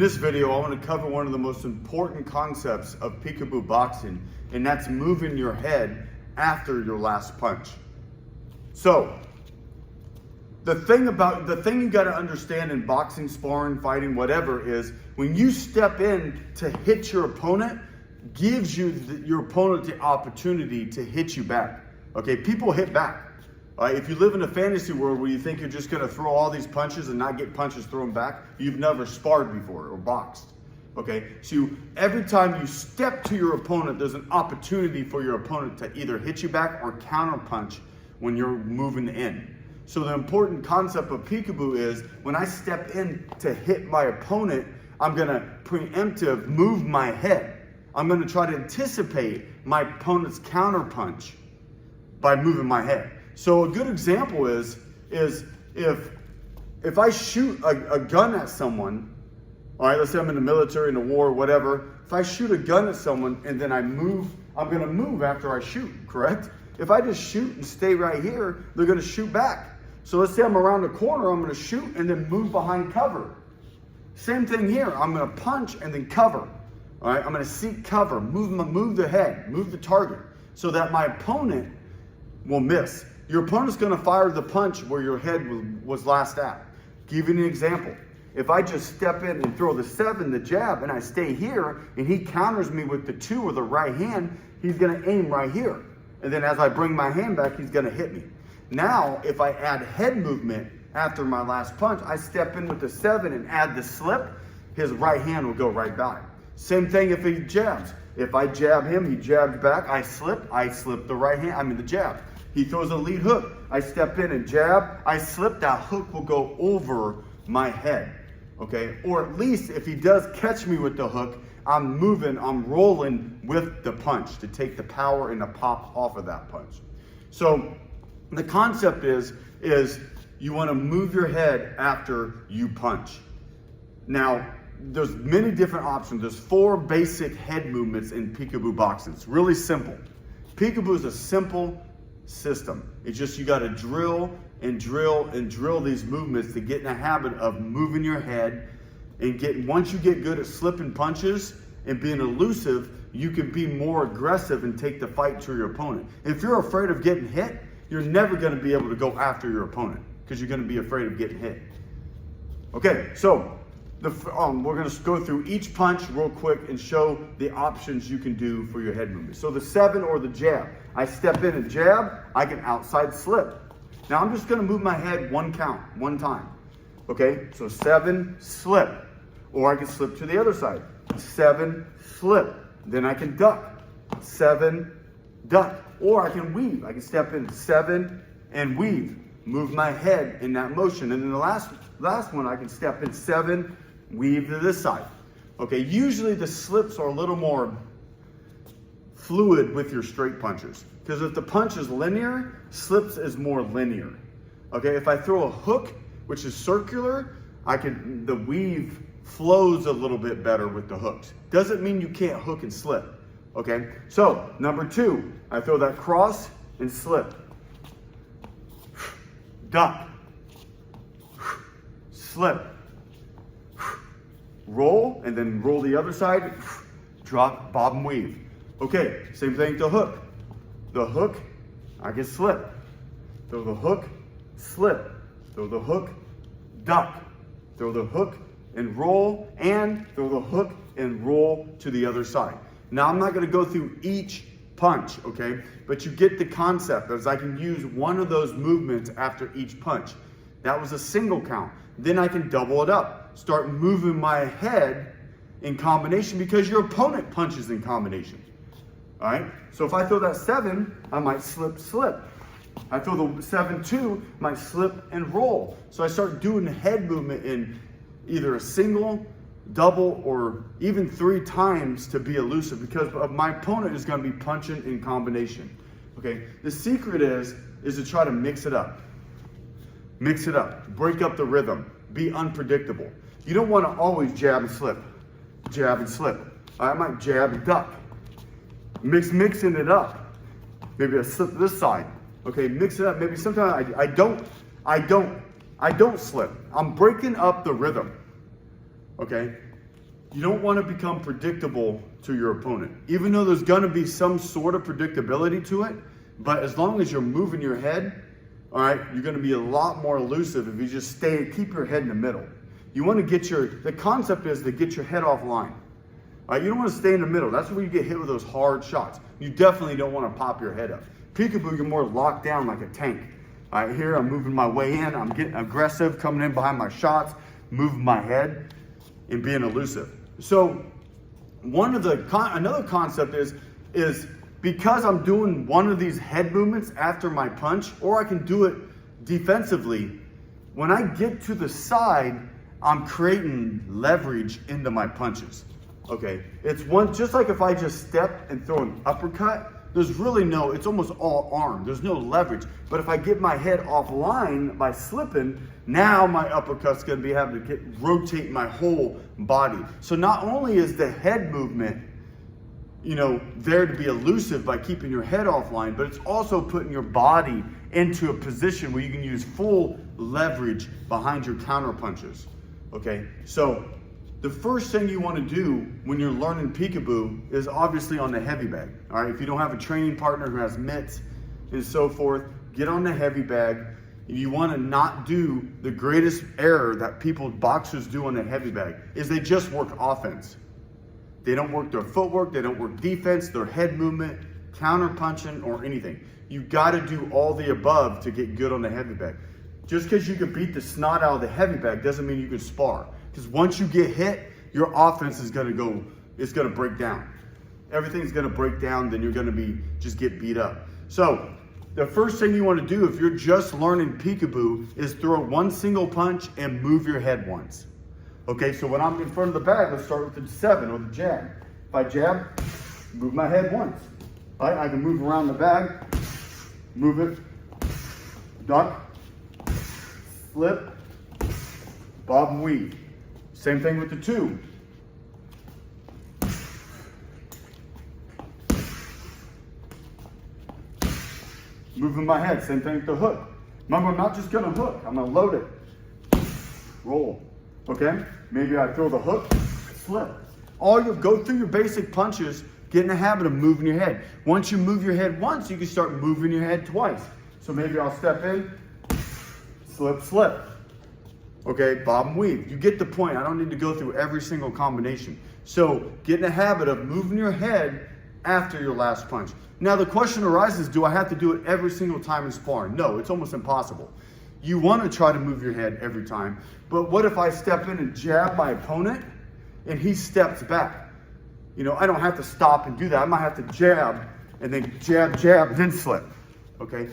this video, I want to cover one of the most important concepts of peekaboo boxing, and that's moving your head after your last punch. So, the thing you got to understand in boxing, sparring, fighting, whatever, is when you step in to hit your opponent, gives you your opponent the opportunity to hit you back. Okay, people hit back. If you live in a fantasy world where you think you're just going to throw all these punches and not get punches thrown back, you've never sparred before or boxed. Okay, so every time you step to your opponent, there's an opportunity for your opponent to either hit you back or counter punch when you're moving in. So the important concept of peekaboo is when I step in to hit my opponent, I'm going to preemptive move my head. I'm going to try to anticipate my opponent's counter punch by moving my head. So a good example is if I shoot a gun at someone, all right, let's say I'm in the military, in a war, whatever. If I shoot a gun at someone and then I move, I'm going to move after I shoot, correct? If I just shoot and stay right here, they're going to shoot back. So let's say I'm around the corner, I'm going to shoot and then move behind cover. Same thing here. I'm going to punch and then cover. All right, I'm going to seek cover, move the head, move the target, so that my opponent will miss. Your opponent's going to fire the punch where your head was last at. Give you an example. If I just step in and throw the 7, the jab, and I stay here, and he counters me with the 2 or the right hand, he's going to aim right here. And then as I bring my hand back, he's going to hit me. Now, if I add head movement after my last punch, I step in with the 7 and add the slip, his right hand will go right back. Same thing if he jabs. If I jab him, he jabs back, I slip the right hand, the jab. He throws a lead hook. I step in and jab. I slip. That hook will go over my head. Okay? Or at least if he does catch me with the hook, I'm moving, I'm rolling with the punch to take the power and the pop off of that punch. So the concept is you want to move your head after you punch. Now, there's many different options. There's 4 basic head movements in peekaboo boxing. It's really simple. Peekaboo is a simple system. It's just you got to drill and drill and drill these movements to get in a habit of moving your head and once you get good at slipping punches and being elusive, you can be more aggressive and take the fight to your opponent. If you're afraid of getting hit, you're never going to be able to go after your opponent because you're going to be afraid of getting hit. Okay, so we're going to go through each punch real quick and show the options you can do for your head movement. So the 7 or the jab. I step in and jab, I can outside slip. Now I'm just going to move my head 1 count, 1 time. Okay, so 7, slip. Or I can slip to the other side. 7, slip. Then I can duck. 7, duck. Or I can weave. I can step in 7 and weave. Move my head in that motion. And then the last one, I can step in 7, weave to this side. Okay, usually the slips are a little more fluid with your straight punches. Because if the punch is linear, slips is more linear. Okay, if I throw a hook, which is circular, the weave flows a little bit better with the hooks. Doesn't mean you can't hook and slip. Okay, so number 2, I throw that cross and slip. Duck. Slip. Roll, and then roll the other side. Drop, bob, and weave. Okay, same thing to hook. The hook, I can slip. Throw the hook, slip. Throw the hook, duck. Throw the hook and roll, and throw the hook and roll to the other side. Now I'm not going to go through each punch, okay? But you get the concept, as I can use one of those movements after each punch. That was a single count. Then I can double it up. Start moving my head in combination because your opponent punches in combination. All right? So if I throw that 7, I might slip. I throw the 7-2, might slip and roll. So I start doing the head movement in either a single, double, or even 3 times to be elusive because my opponent is going to be punching in combination. Okay? The secret is to try to mix it up. Mix it up. Break up the rhythm. Be unpredictable. You don't want to always jab and slip. Jab and slip. I might jab and duck. Mixing it up. Maybe I slip this side. Okay, mix it up. Maybe sometimes I don't slip. I'm breaking up the rhythm. Okay? you don't want to become predictable to your opponent. Even though there's going to be some sort of predictability to it, but as long as you're moving your head, all right, you're going to be a lot more elusive if you just keep your head in the middle. You want to the concept is to get your head off line. All right, you don't want to stay in the middle. That's where you get hit with those hard shots. You definitely don't want to pop your head up. Peekaboo, you're more locked down like a tank. All right, here I'm moving my way in. I'm getting aggressive, coming in behind my shots, moving my head, and being elusive. So another concept is because I'm doing one of these head movements after my punch, or I can do it defensively, when I get to the side, I'm creating leverage into my punches. Okay, it's just like if I just step and throw an uppercut, there's really it's almost all arm. There's no leverage. But if I get my head offline by slipping, now my uppercut's gonna be having to rotate my whole body. So not only is the head movement, there to be elusive by keeping your head offline, but it's also putting your body into a position where you can use full leverage behind your counter punches. Okay, so the first thing you want to do when you're learning Peekaboo is obviously on the heavy bag. All right, if you don't have a training partner who has mitts and so forth, get on the heavy bag. You want to not do the greatest error that boxers do on the heavy bag is they just work offense. They don't work their footwork, they don't work defense, their head movement, counter punching, or anything. You got to do all the above to get good on the heavy bag. Just because you can beat the snot out of the heavy bag doesn't mean you can spar. Because once you get hit, your offense is going to break down. Everything's going to break down, then you're going to just get beat up. So the first thing you want to do if you're just learning Peekaboo is throw one single punch and move your head once. Okay, so when I'm in front of the bag, let's start with the 7 or the jab. If I jab, move my head once. All right, I can move around the bag, move it, duck, flip, bob and weave. Same thing with the 2. Moving my head, same thing with the hook. Remember, I'm not just gonna hook, I'm gonna load it. Roll, okay? Maybe I throw the hook, slip. All you go through your basic punches, get in the habit of moving your head. Once you move your head once, you can start moving your head twice. So maybe I'll step in, slip, slip. Okay, bob and weave. You get the point. I don't need to go through every single combination. So get in the habit of moving your head after your last punch. Now the question arises, do I have to do it every single time in sparring? No, it's almost impossible. You want to try to move your head every time, but what if I step in and jab my opponent and he steps back? I don't have to stop and do that. I might have to jab and then jab, jab, then slip, okay?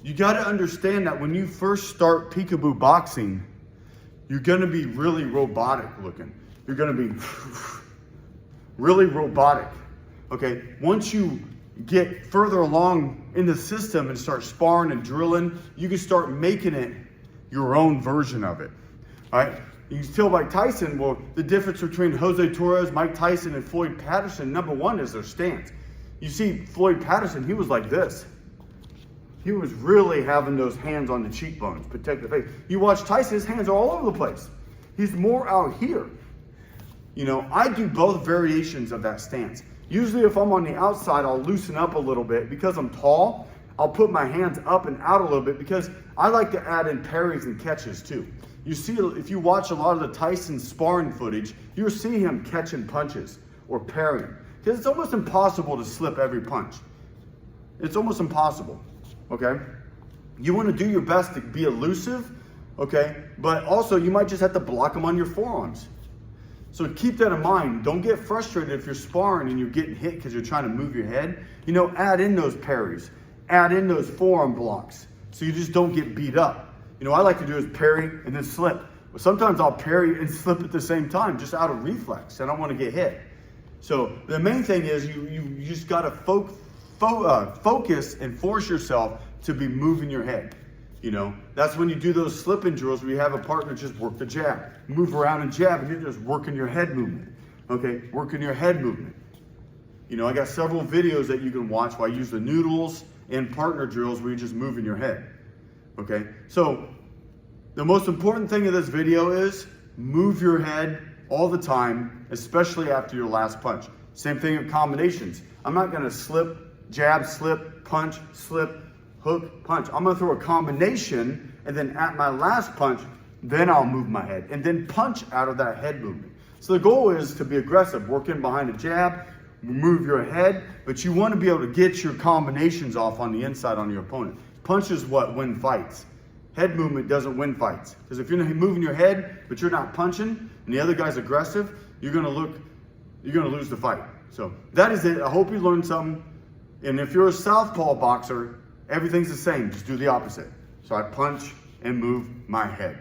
You got to understand that when you first start Peekaboo boxing, you're going to be really robotic looking. You're going to be really robotic. Okay, once you get further along in the system and start sparring and drilling, you can start making it your own version of it. All right, you can tell by Tyson, well, the difference between Jose Torres, Mike Tyson, and Floyd Patterson, number one is their stance. You see Floyd Patterson, he was like this. He was really having those hands on the cheekbones, protect the face. You watch Tyson, his hands are all over the place. He's more out here. I do both variations of that stance. Usually if I'm on the outside, I'll loosen up a little bit. Because I'm tall, I'll put my hands up and out a little bit because I like to add in parries and catches too. You see, if you watch a lot of the Tyson sparring footage, you'll see him catching punches or parrying. Because it's almost impossible to slip every punch. It's almost impossible. Okay, you want to do your best to be elusive, okay, but also you might just have to block them on your forearms. So keep that in mind. Don't get frustrated if you're sparring and you're getting hit because you're trying to move your head. Add in those parries, add in those forearm blocks so you just don't get beat up. I like to do is parry and then slip. But sometimes I'll parry and slip at the same time just out of reflex. I don't want to get hit. So the main thing is you just got to focus and force yourself to be moving your head. That's when you do those slipping drills where you have a partner just work the jab, move around and jab, and you're just working your head movement. Okay, working your head movement. I got several videos that you can watch where I use the noodles and partner drills where you're just moving your head. Okay, so the most important thing of this video is move your head all the time, especially after your last punch. Same thing with combinations. I'm not gonna slip, jab, slip, punch, slip, hook, punch. I'm gonna throw a combination, and then at my last punch, then I'll move my head, and then punch out of that head movement. So the goal is to be aggressive, work in behind a jab, move your head, but you wanna be able to get your combinations off on the inside on your opponent. Punch is what win fights. Head movement doesn't win fights. Because if you're moving your head, but you're not punching, and the other guy's aggressive, you're gonna lose the fight. So that is it. I hope you learned something. And if you're a southpaw boxer, everything's the same. Just do the opposite. So I punch and move my head.